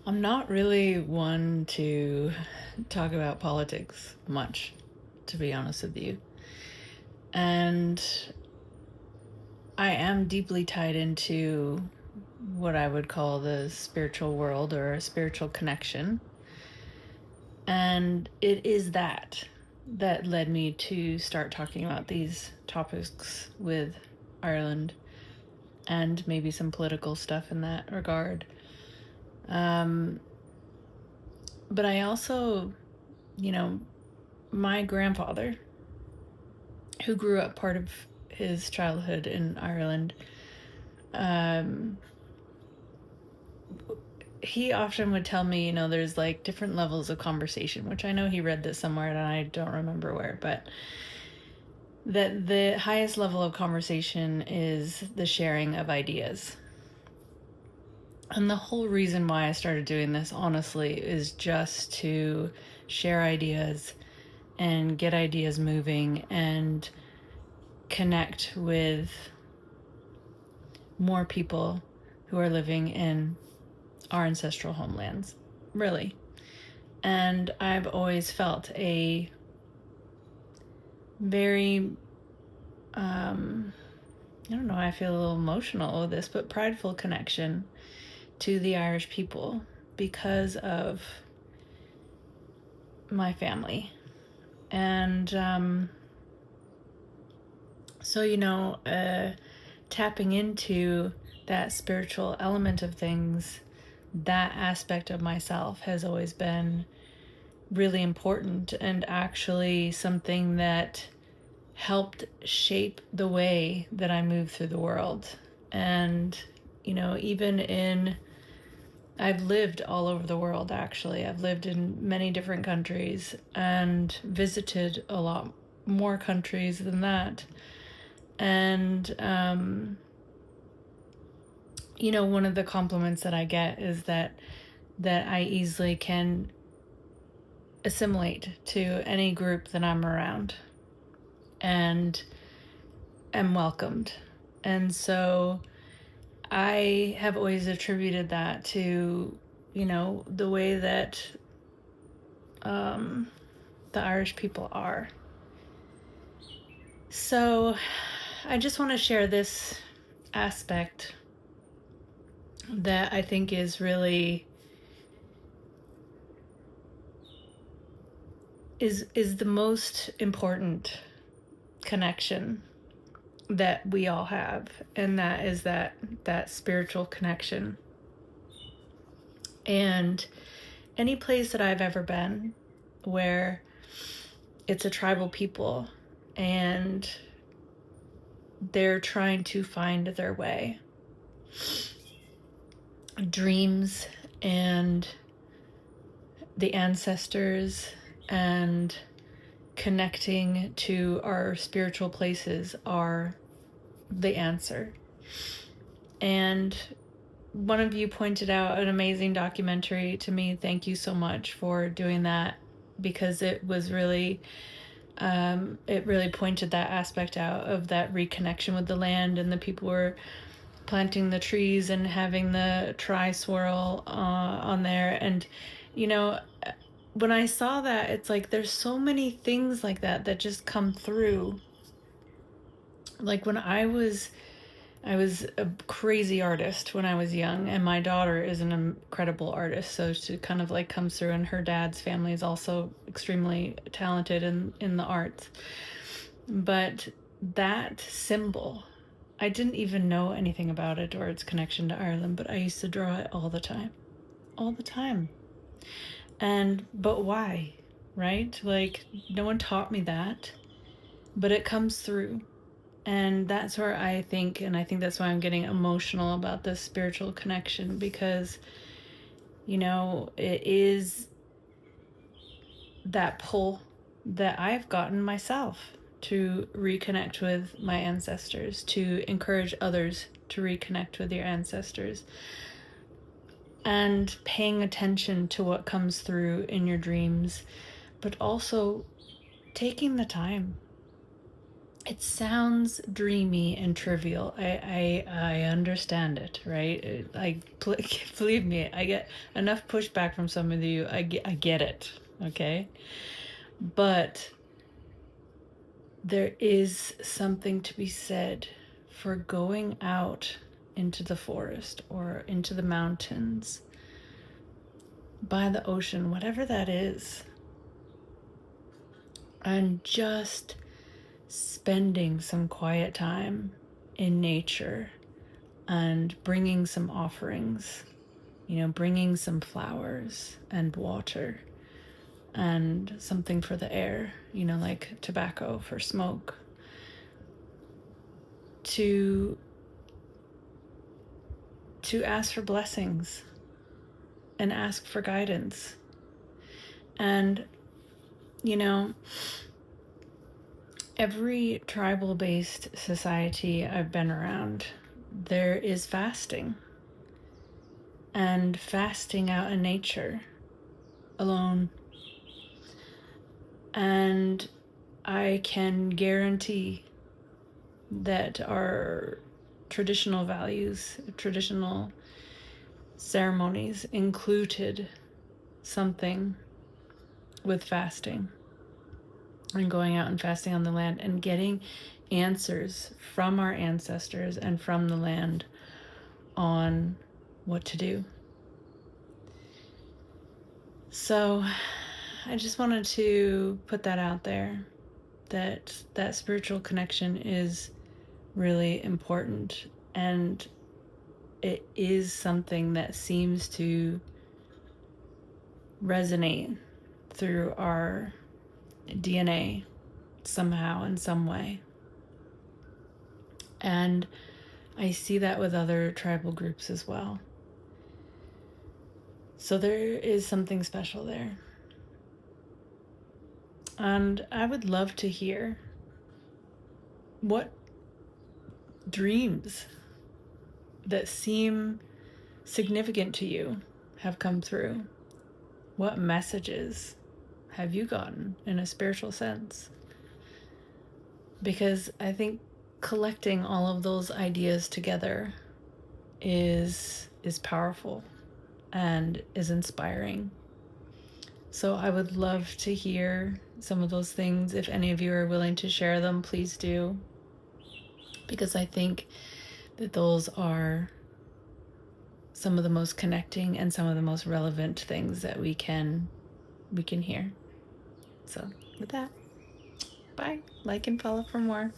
I'm not really one to talk about politics much, to be honest with you. And I am deeply tied into what I would call the spiritual world or a spiritual connection. And it is that led me to start talking about these topics with Ireland and maybe some political stuff in that regard. But I also, my grandfather, who grew up part of his childhood in Ireland, he often would tell me, there's like different levels of conversation, which I know he read this somewhere and I don't remember where, but that the highest level of conversation is the sharing of ideas. And the whole reason why I started doing this, honestly, is just to share ideas and get ideas moving and connect with more people who are living in our ancestral homelands, really. And I've always felt a very, I don't know, I feel a little emotional with this, but prideful connection to the Irish people because of my family. And so, tapping into that spiritual element of things, that aspect of myself has always been really important and actually something that helped shape the way that I move through the world. And, I've lived all over the world, actually. I've lived in many different countries and visited a lot more countries than that. And, one of the compliments that I get is that I easily can assimilate to any group that I'm around and am welcomed. And so I have always attributed that to, the way that the Irish people are. So I just want to share this aspect that I think is really is the most important connection that we all have, and that is that spiritual connection. And any place that I've ever been where it's a tribal people and they're trying to find their way, dreams and the ancestors and connecting to our spiritual places are the answer. And one of you pointed out an amazing documentary to me. Thank you so much for doing that, because it was really it really pointed that aspect out of that reconnection with the land, and the people were planting the trees and having the tri-swirl on there. And when I saw that, it's like there's so many things like that just come through. Like when I was a crazy artist when I was young, and my daughter is an incredible artist, so she kind of like comes through, and her dad's family is also extremely talented in the arts. But that symbol, I didn't even know anything about it or its connection to Ireland, but I used to draw it all the time. But why, right? Like, no one taught me that, but it comes through. And that's where I think that's why I'm getting emotional about this spiritual connection, because, it is that pull that I've gotten myself to reconnect with my ancestors, to encourage others to reconnect with your ancestors, and paying attention to what comes through in your dreams, but also taking the time. it sounds dreamy and trivial. I understand it, right? Believe me, I get enough pushback from some of you. I get it, okay? But there is something to be said for going out into the forest or into the mountains, by the ocean, whatever that is, and just spending some quiet time in nature and bringing some offerings, bringing some flowers and water and something for the air, like tobacco for smoke, to ask for blessings and ask for guidance. And, every tribal-based society I've been around, there is fasting. And fasting out in nature, alone. And I can guarantee that our traditional values, traditional ceremonies included something with fasting and going out and fasting on the land and getting answers from our ancestors and from the land on what to do. So I just wanted to put that out there, that spiritual connection is really important, and it is something that seems to resonate through our DNA somehow, in some way. And I see that with other tribal groups as well. So there is something special there. And I would love to hear what dreams that seem significant to you have come through. What messages have you gotten in a spiritual sense? Because I think collecting all of those ideas together is powerful and is inspiring. So I would love to hear some of those things. If any of you are willing to share them, please do. Because I think that those are some of the most connecting and some of the most relevant things that we can hear. So with that, bye. Like and follow for more.